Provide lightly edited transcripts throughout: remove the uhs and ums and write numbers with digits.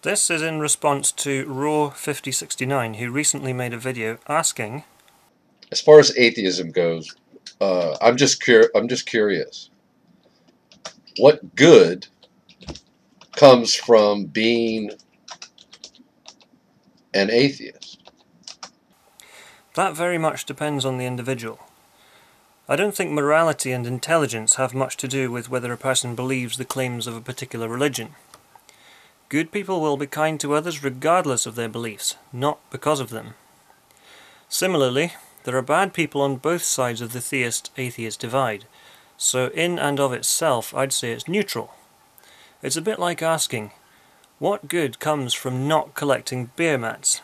This is in response to raw5069, who recently made a video asking, as far as atheism goes, I'm just curious. What good comes from being an atheist? that very much depends on the individual. I don't think morality and intelligence have much to do with whether a person believes the claims of a particular religion. Good people will be kind to others regardless of their beliefs, not because of them. Similarly, there are bad people on both sides of the theist-atheist divide, so in and of itself I'd say it's neutral. It's a bit like asking, what good comes from not collecting beer mats?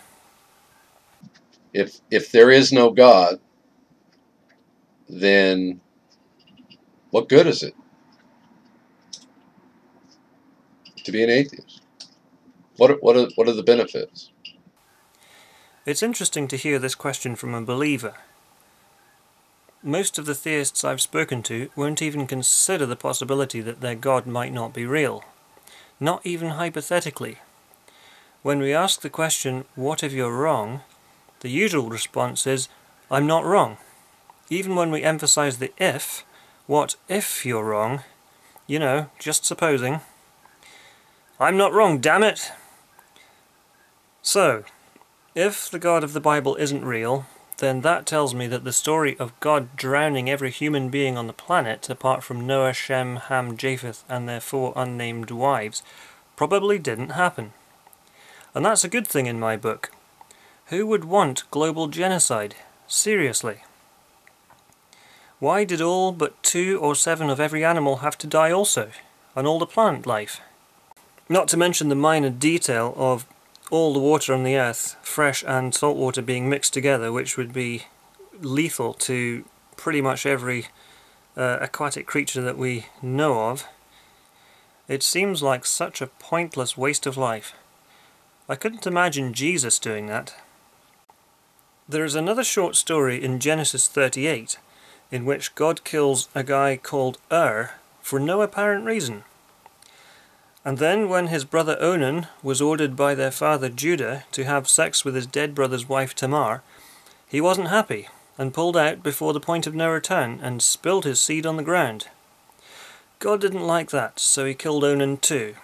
If there is no God, then what good is it to be an atheist? What are the benefits? It's interesting to hear this question from a believer. Most of the theists I've spoken to won't even consider the possibility that their God might not be real. Not even hypothetically. When we ask the question, what if you're wrong? The usual response is, I'm not wrong. Even when we emphasize the if, what if you're wrong? You know, just supposing. I'm not wrong, damn it! So, if the God of the Bible isn't real, then that tells me that the story of God drowning every human being on the planet, apart from Noah, Shem, Ham, Japheth, and their 4 unnamed wives, probably didn't happen. And that's a good thing in my book. Who would want global genocide? Seriously. Why did all but 2 or 7 of every animal have to die also? And all the plant life? Not to mention the minor detail of all the water on the earth, fresh and salt water being mixed together, which would be lethal to pretty much every aquatic creature that we know of. It seems like such a pointless waste of life. I couldn't imagine Jesus doing that. There is another short story in Genesis 38 in which God kills a guy called for no apparent reason. And then when his brother Onan was ordered by their father Judah to have sex with his dead brother's wife Tamar, he wasn't happy and pulled out before the point of no return and spilled his seed on the ground. God didn't like that, so he killed Onan too.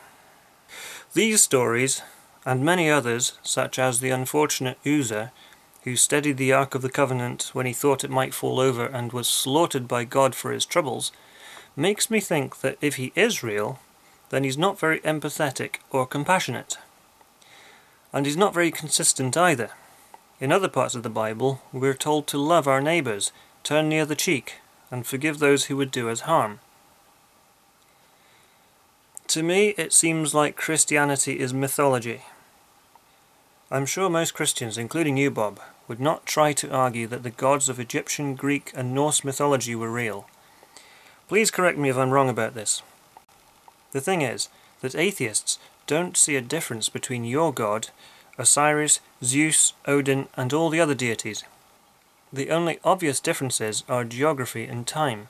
These stories, and many others, such as the unfortunate Uzzah, who steadied the Ark of the Covenant when he thought it might fall over and was slaughtered by God for his troubles, makes me think that if he is real, then he's not very empathetic or compassionate. And he's not very consistent either. In other parts of the Bible, we're told to love our neighbours, turn the other cheek, and forgive those who would do us harm. To me, it seems like Christianity is mythology. I'm sure most Christians, including you, Bob, would not try to argue that the gods of Egyptian, Greek, and Norse mythology were real. Please correct me if I'm wrong about this. The thing is that atheists don't see a difference between your God, Osiris, Zeus, Odin, and all the other deities. The only obvious differences are geography and time.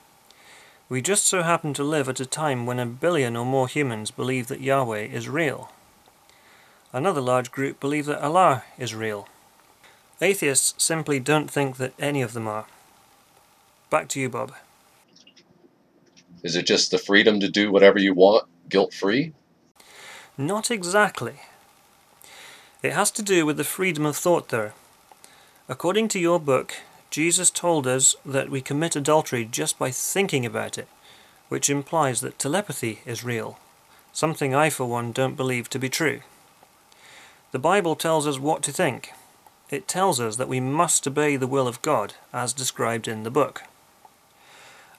We just so happen to live at a time when 1 billion or more humans believe that Yahweh is real. Another large group believe that Allah is real. Atheists simply don't think that any of them are. Back to you, Bob. Is it just the freedom to do whatever you want, guilt-free? Not exactly. It has to do with the freedom of thought, though. According to your book, Jesus told us that we commit adultery just by thinking about it, which implies that telepathy is real, something I for one don't believe to be true. The Bible tells us what to think. It tells us that we must obey the will of God, as described in the book.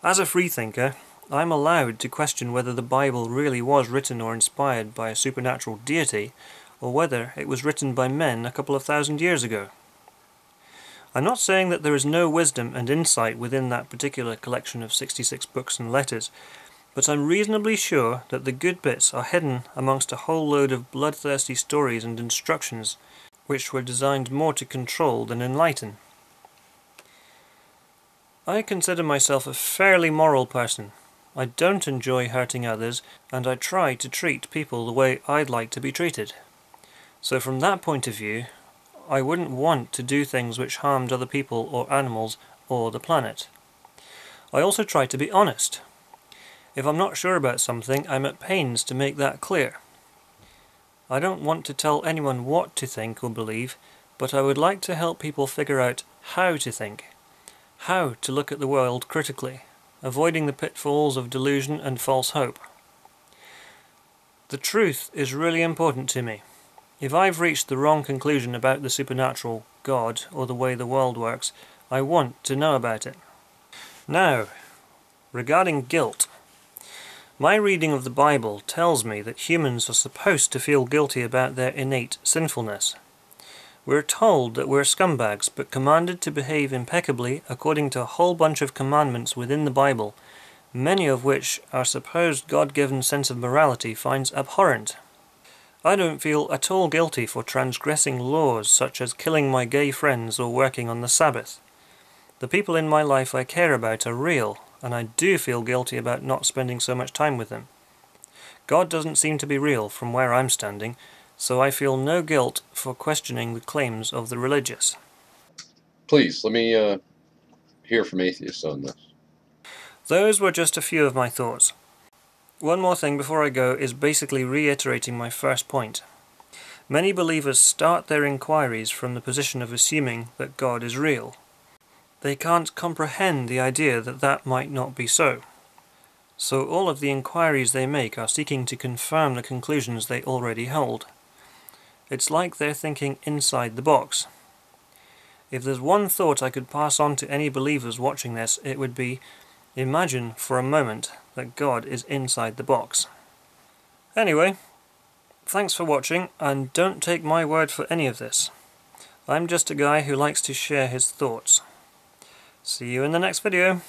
As a freethinker, I'm allowed to question whether the Bible really was written or inspired by a supernatural deity, or whether it was written by men a couple of thousand years ago. I'm not saying that there is no wisdom and insight within that particular collection of 66 books and letters, but I'm reasonably sure that the good bits are hidden amongst a whole load of bloodthirsty stories and instructions, which were designed more to control than enlighten. I consider myself a fairly moral person. I don't enjoy hurting others, and I try to treat people the way I'd like to be treated. So from that point of view, I wouldn't want to do things which harmed other people or animals or the planet. I also try to be honest. If I'm not sure about something, I'm at pains to make that clear. I don't want to tell anyone what to think or believe, but I would like to help people figure out how to think, how to look at the world critically, avoiding the pitfalls of delusion and false hope. The truth is really important to me. If I've reached the wrong conclusion about the supernatural, God, or the way the world works, I want to know about it. Now, regarding guilt. My reading of the Bible tells me that humans are supposed to feel guilty about their innate sinfulness. We're told that we're scumbags, but commanded to behave impeccably according to a whole bunch of commandments within the Bible, many of which our supposed God-given sense of morality finds abhorrent. I don't feel at all guilty for transgressing laws such as killing my gay friends or working on the Sabbath. The people in my life I care about are real, and I do feel guilty about not spending so much time with them. God doesn't seem to be real from where I'm standing, so I feel no guilt for questioning the claims of the religious. Please, let me hear from atheists on this. Those were just a few of my thoughts. One more thing before I go is basically reiterating my first point. Many believers start their inquiries from the position of assuming that God is real. They can't comprehend the idea that that might not be so. So all of the inquiries they make are seeking to confirm the conclusions they already hold. It's like they're thinking inside the box. If there's one thought I could pass on to any believers watching this, it would be, imagine for a moment that God is inside the box. Anyway, thanks for watching, and don't take my word for any of this. I'm just a guy who likes to share his thoughts. See you in the next video.